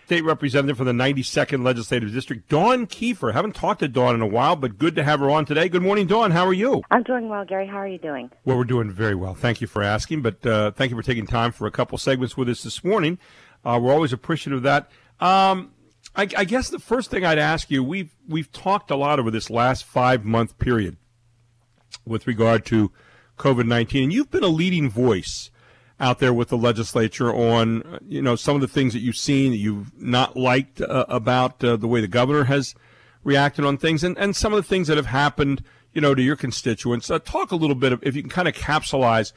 State Representative for the 92nd Legislative District, Dawn Keefer. Haven't talked to Dawn in a while, but good to have her on today. Good morning, Dawn. How are you? I'm doing well, Gary. How are you doing? Well, we're doing very well. Thank you for asking, but thank you for taking time for a couple segments with us this morning. We're always appreciative of that. I guess the first thing I'd ask you, we've talked a lot over this last 5-month period with regard to COVID-19, and you've been a leading voice out there with the legislature on, some of the things that you've seen that you've not liked about the way the governor has reacted on things, and some of the things that have happened, to your constituents. Talk a little bit, if you can kind of capsulize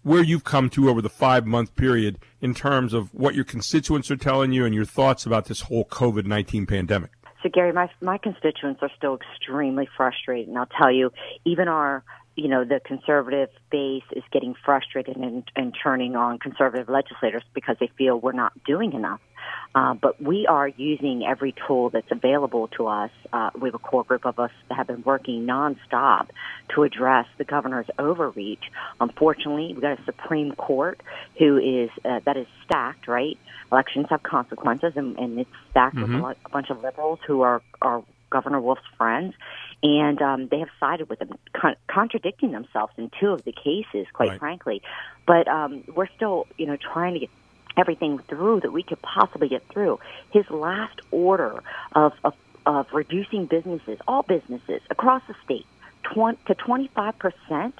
where you've come to over the 5-month period in terms of what your constituents are telling you and your thoughts about this whole COVID-19 pandemic. So, Gary, my constituents are still extremely frustrated, and I'll tell you, even the conservative base is getting frustrated and turning on conservative legislators because they feel we're not doing enough. But we are using every tool that's available to us. We have a core group of us that have been working nonstop to address the governor's overreach. Unfortunately, we've got a Supreme Court who is that is stacked, right? Elections have consequences, and it's stacked with a bunch of liberals who are Governor Wolf's friends. And they have sided with them, contradicting themselves in two of the cases, quite frankly. But we're still, trying to get everything through that we could possibly get through. His last order of reducing businesses, all businesses across the state, to 25%,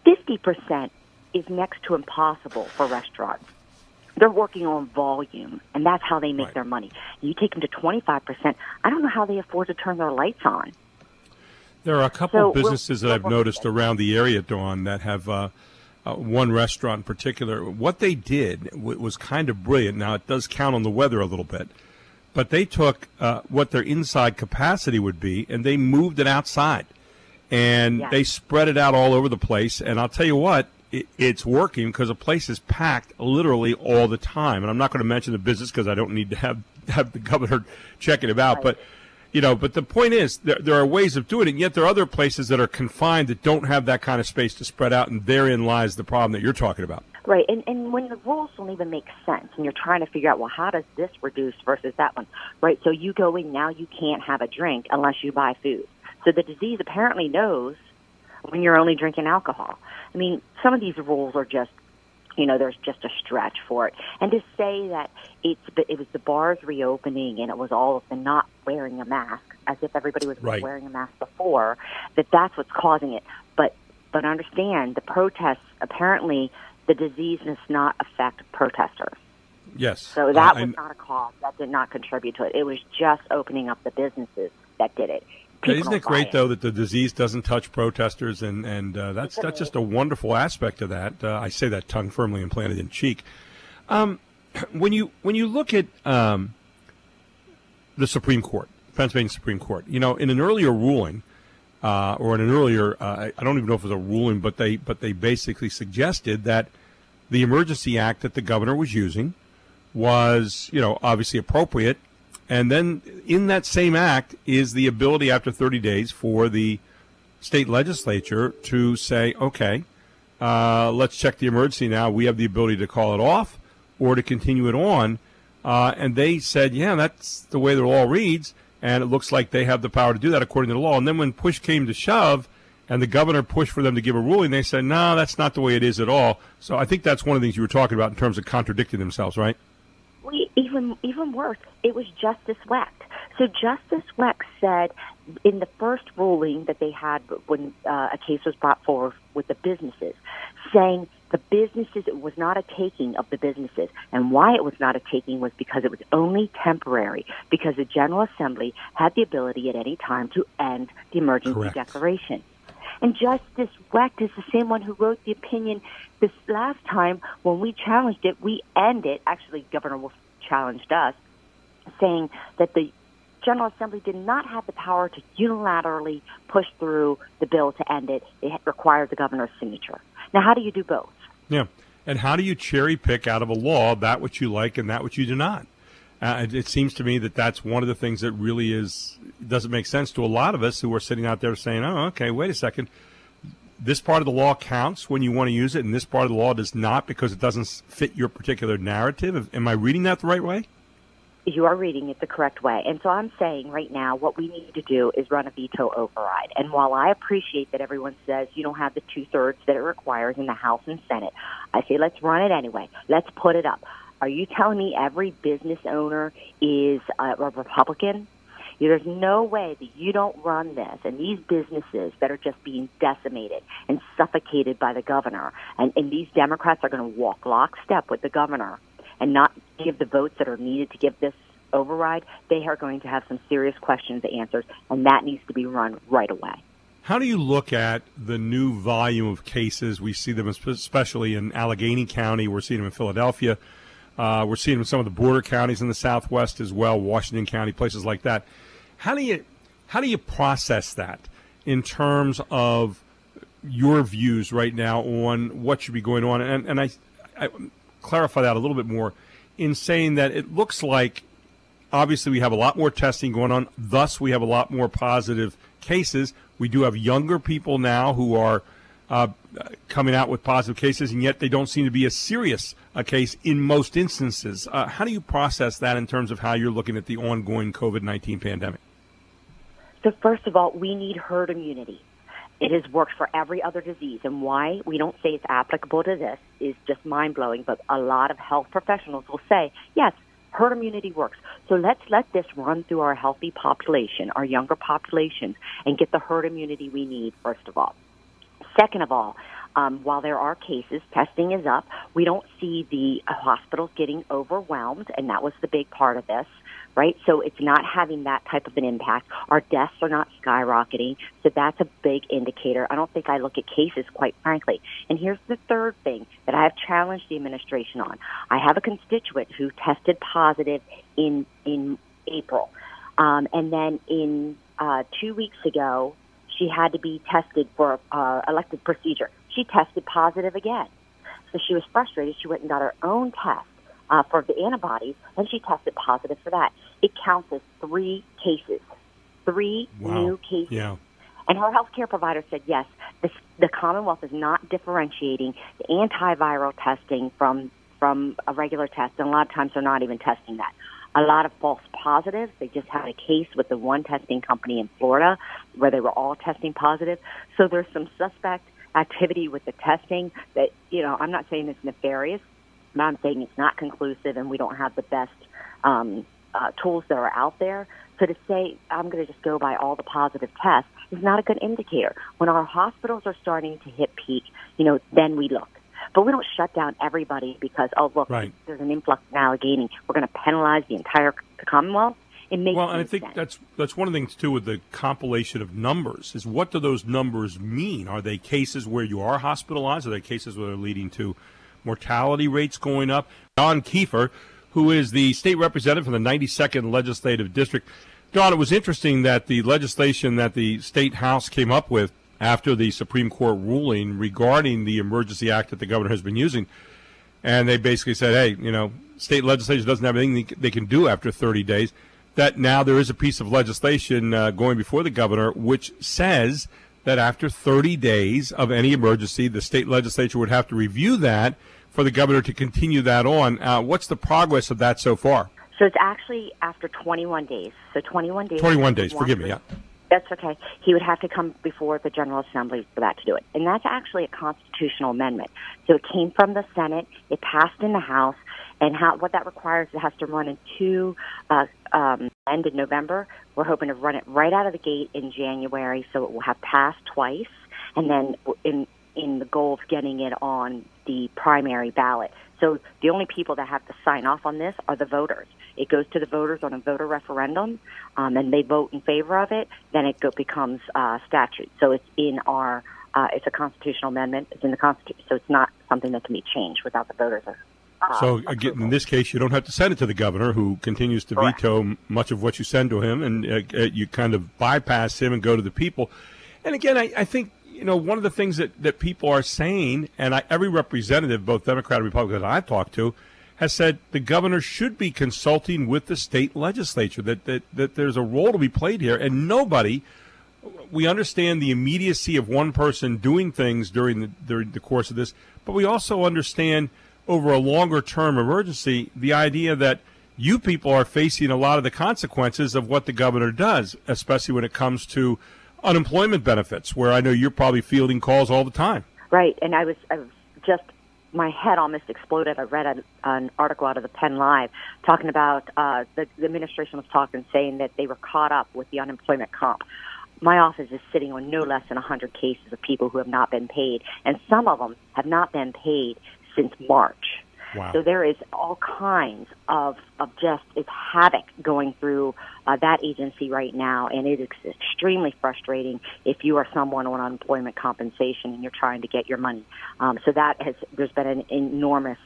50% is next to impossible for restaurants. They're working on volume, and that's how they make their money. You take them to 25%, I don't know how they afford to turn their lights on. There are a couple of businesses that I've noticed around the area, Dawn, that have one restaurant in particular. What they did was kind of brilliant. Now, it does count on the weather a little bit, but they took what their inside capacity would be, and they moved it outside. And they spread it out all over the place. And I'll tell you what, it's working because the place is packed literally all the time. And I'm not going to mention the business because I don't need to have the governor checking it out. But but the point is, there are ways of doing it, and yet there are other places that are confined that don't have that kind of space to spread out, and therein lies the problem that you're talking about. Right, and when the rules don't even make sense, and you're trying to figure out, well, how does this reduce versus that one, right? So you go in, now you can't have a drink unless you buy food. So the disease apparently knows when you're only drinking alcohol. I mean, some of these rules are just, there's just a stretch for it. And to say that it was the bars reopening and it was all of the not wearing a mask, as if everybody was wearing a mask before, that's what's causing it. But understand, the protests, apparently the disease does not affect protesters. Yes. So that was not a cause. That did not contribute to it. It was just opening up the businesses that did it. Isn't it great, though, that the disease doesn't touch protesters, and that's just a wonderful aspect of that. I say that tongue firmly implanted in cheek. When you look at the Supreme Court, Pennsylvania Supreme Court, in an earlier ruling, or in an earlier, I don't even know if it was a ruling, but they basically suggested that the emergency act that the governor was using was, obviously appropriate. And then in that same act is the ability after 30 days for the state legislature to say, okay, let's check the emergency now. We have the ability to call it off or to continue it on. And they said, yeah, that's the way the law reads. And it looks like they have the power to do that according to the law. And then when push came to shove and the governor pushed for them to give a ruling, they said, no, that's not the way it is at all. So I think that's one of the things you were talking about in terms of contradicting themselves, right? Even worse, it was Justice Wecht. So Justice Wecht said in the first ruling that they had when a case was brought forward with the businesses, saying the businesses, it was not a taking of the businesses. And why it was not a taking was because it was only temporary, because the General Assembly had the ability at any time to end the emergency declaration. And Justice Wecht is the same one who wrote the opinion this last time when we challenged it. We ended, actually Governor Wolf challenged us, saying that the General Assembly did not have the power to unilaterally push through the bill to end it. It required the governor's signature. Now, how do you do both? Yeah. And how do you cherry pick out of a law that which you like and that which you do not? It seems to me that that's one of the things that really doesn't make sense to a lot of us who are sitting out there saying, oh, okay, wait a second. This part of the law counts when you want to use it, and this part of the law does not because it doesn't fit your particular narrative. Am I reading that the right way? You are reading it the correct way. And so I'm saying right now what we need to do is run a veto override. And while I appreciate that everyone says you don't have the 2/3 that it requires in the House and Senate, I say let's run it anyway. Let's put it up. Are you telling me every business owner is a Republican? There's no way that you don't run this, and these businesses that are just being decimated and suffocated by the governor, and these Democrats are going to walk lockstep with the governor and not give the votes that are needed to give this override, they are going to have some serious questions to answer, and that needs to be run right away. How do you look at the new volume of cases? We see them especially in Allegheny County. We're seeing them in Philadelphia. We're seeing them in some of the border counties in the Southwest as well, Washington County, places like that. How do you process that in terms of your views right now on what should be going on? And I clarify that a little bit more in saying that it looks like obviously we have a lot more testing going on, thus we have a lot more positive cases. We do have younger people now who are coming out with positive cases, and yet they don't seem to be as serious a case in most instances. How do you process that in terms of how you're looking at the ongoing COVID-19 pandemic? So first of all, we need herd immunity. It has worked for every other disease, and why we don't say it's applicable to this is just mind-blowing, but a lot of health professionals will say, yes, herd immunity works. So let's let this run through our healthy population, our younger populations, and get the herd immunity we need, first of all. Second of all, while there are cases, testing is up. We don't see the hospitals getting overwhelmed, and that was the big part of this, right? So it's not having that type of an impact. Our deaths are not skyrocketing, so that's a big indicator. I don't think I look at cases, quite frankly. And here's the third thing that I have challenged the administration on. I have a constituent who tested positive in April, and then in 2 weeks ago, she had to be tested for elective procedure. She tested positive again. So she was frustrated. She went and got her own test for the antibodies, and she tested positive for that. It counts as 3 cases, 3 new cases. Yeah. And her health care provider said, yes, the Commonwealth is not differentiating the antiviral testing from a regular test, and a lot of times they're not even testing that. A lot of false positives. They just had a case with the one testing company in Florida where they were all testing positive. So there's some suspect activity with the testing that, I'm not saying it's nefarious, but I'm saying it's not conclusive and we don't have the best tools that are out there. So to say I'm going to just go by all the positive tests is not a good indicator. When our hospitals are starting to hit peak, then we look. But we don't shut down everybody because, right, there's an influx in Allegheny. We're going to penalize the entire Commonwealth. It makes and I think sense. that's one of the things, too, with the compilation of numbers, is what do those numbers mean? Are they cases where you are hospitalized? Are they cases where they're leading to mortality rates going up? Dawn Keefer, who is the state representative from the 92nd Legislative District. Dawn, it was interesting that the legislation that the State House came up with after the Supreme Court ruling regarding the Emergency Act that the governor has been using, and they basically said, hey, state legislature doesn't have anything they can do after 30 days, that now there is a piece of legislation going before the governor which says that after 30 days of any emergency, the state legislature would have to review that for the governor to continue that on. What's the progress of that so far? So it's actually after 21 days. So 21 days. 21 days, forgive me, yeah. That's okay. He would have to come before the General Assembly for that to do it. And that's actually a constitutional amendment. So it came from the Senate. It passed in the House. And what that requires, it has to run into end of November. We're hoping to run it right out of the gate in January, so it will have passed twice. And then in the goal of getting it on the primary ballot. So the only people that have to sign off on this are the voters. It goes to the voters on a voter referendum, and they vote in favor of it. Then it becomes statute. So it's in our it's a constitutional amendment. It's in the Constitution, so it's not something that can be changed without the voters. So again, in this case, you don't have to send it to the governor, who continues to veto much of what you send to him, and you kind of bypass him and go to the people. And again, I think one of the things that people are saying, and every representative, both Democrat and Republican that I've talked to, has said the governor should be consulting with the state legislature, that there's a role to be played here. And we understand the immediacy of one person doing things during the course of this, but we also understand over a longer-term emergency the idea that you people are facing a lot of the consequences of what the governor does, especially when it comes to unemployment benefits, where I know you're probably fielding calls all the time. Right, and I was just, my head almost exploded. I read an article out of the Penn Live talking about the administration was talking, saying that they were caught up with the unemployment comp. My office is sitting on no less than 100 cases of people who have not been paid, and some of them have not been paid since March. Wow. So there is all kinds of just, it's havoc going through that agency right now, and it is extremely frustrating if you are someone on unemployment compensation and you're trying to get your money. So there's been an enormous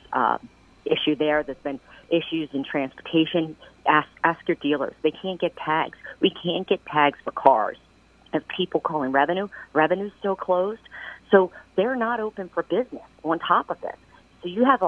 issue there. There's been issues in transportation. Ask your dealers. They can't get tags. We can't get tags for cars. Of people calling revenue's still closed. So they're not open for business on top of it. So you have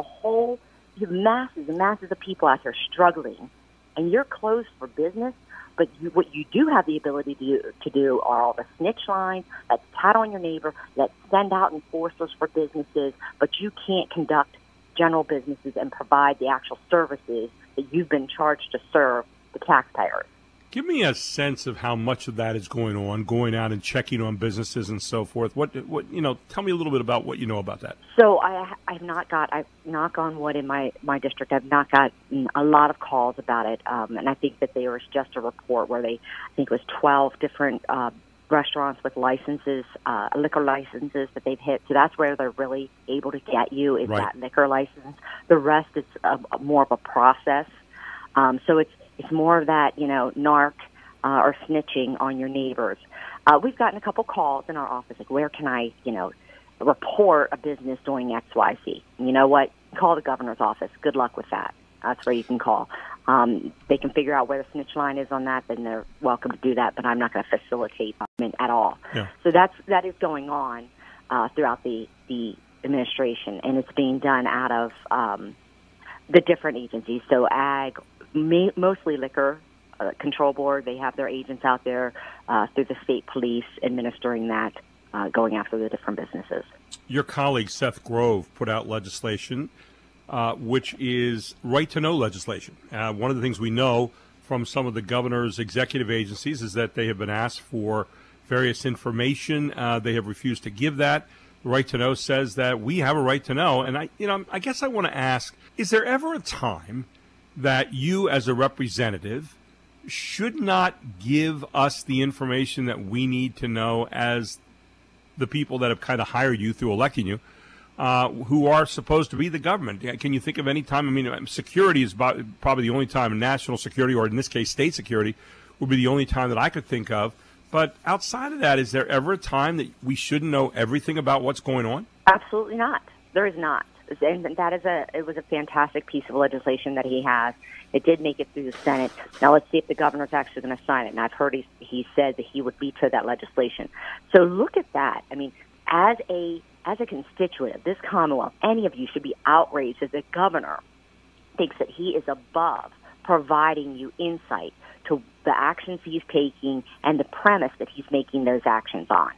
masses and masses of people out there struggling, and you're closed for business, but what you do have the ability to do are all the snitch lines, let's tat on your neighbor, let's send out enforcers for businesses, but you can't conduct general businesses and provide the actual services that you've been charged to serve the taxpayers. Give me a sense of how much of that is going on, going out and checking on businesses and so forth. What tell me a little bit about what you know about that. So I've knock on wood in my district, I've not got a lot of calls about it. And I think that there was just a report where I think it was 12 different restaurants with licenses, liquor licenses that they've hit. So that's where they're really able to get you is that liquor license. The rest is more of a process. So it's more of that, narc or snitching on your neighbors. We've gotten a couple calls in our office, like, where can I, report a business doing XYZ? And you know what? Call the governor's office. Good luck with that. That's where you can call. They can figure out where the snitch line is on that, then they're welcome to do that, but I'm not going to facilitate at all. Yeah. So that is going on throughout the administration, and it's being done out of the different agencies. So ag, mostly liquor control board. They have their agents out there through the state police administering that, going after the different businesses. Your colleague Seth Grove put out legislation, which is right-to-know legislation. One of the things we know from some of the governor's executive agencies is that they have been asked for various information. They have refused to give that. Right to know says that we have a right to know. And I guess I want to ask, is there ever a time that you as a representative should not give us the information that we need to know as the people that have kind of hired you through electing you, who are supposed to be the government? Can you think of any time? I mean, security is probably the only time, national security, or in this case, state security, would be the only time that I could think of. But outside of that, is there ever a time that we shouldn't know everything about what's going on? Absolutely not. There is not. And it was a fantastic piece of legislation that he has. It did make it through the Senate. Now let's see if the governor's actually going to sign it. And I've heard he said that he would veto that legislation. So look at that. I mean, as a constituent of this Commonwealth, any of you should be outraged that the governor thinks that he is above providing you insight to the actions he's taking and the premise that he's making those actions on.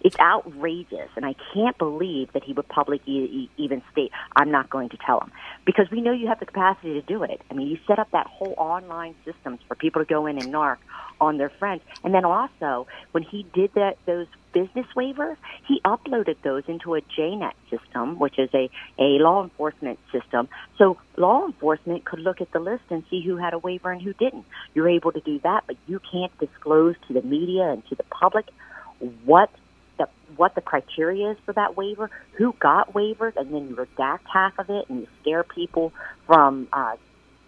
It's outrageous, and I can't believe that he would publicly even state, I'm not going to tell him. Because we know you have the capacity to do it. I mean, you set up that whole online systems for people to go in and narc on their friends. And then also, when he did those business waivers, he uploaded those into a JNet system, which is a law enforcement system. So law enforcement could look at the list and see who had a waiver and who didn't. You're able to do that, but you can't disclose to the media and to the public what the criteria is for that waiver, who got waivers, and then you redact half of it and you scare people from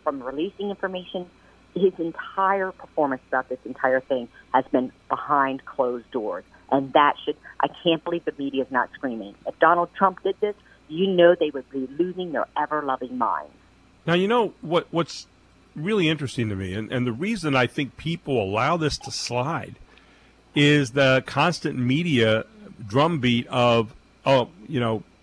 releasing information. His entire performance throughout this entire thing has been behind closed doors. And I can't believe the media is not screaming. If Donald Trump did this, they would be losing their ever-loving minds. Now, what's really interesting to me, and the reason I think people allow this to slide is the constant media drumbeat of,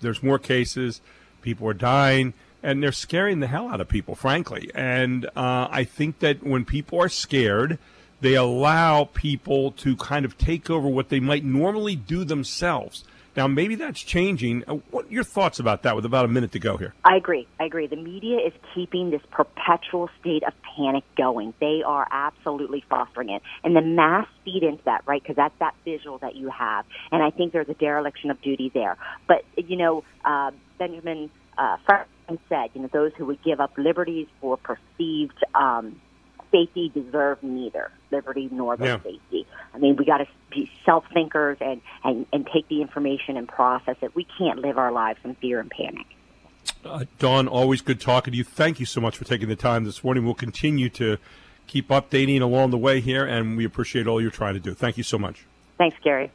there's more cases, people are dying, and they're scaring the hell out of people, frankly. And I think that when people are scared, they allow people to kind of take over what they might normally do themselves. Now, maybe that's changing. What are your thoughts about that with about a minute to go here? I agree. The media is keeping this perpetual state of panic going. They are absolutely fostering it. And the mass feed into that, right, because that's that visual that you have. And I think there's a dereliction of duty there. But, Benjamin Franklin said, those who would give up liberties for perceived safety deserve neither liberty nor the safety. I mean, we got to be self-thinkers and take the information and process it. We can't live our lives in fear and panic. Dawn, always good talking to you. Thank you so much for taking the time this morning. We'll continue to keep updating along the way here, and we appreciate all you're trying to do. Thank you so much. Thanks, Gary.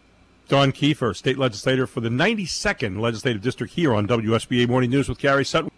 Dawn Keefer, state legislator for the 92nd Legislative District here on WSBA Morning News with Gary Sutton.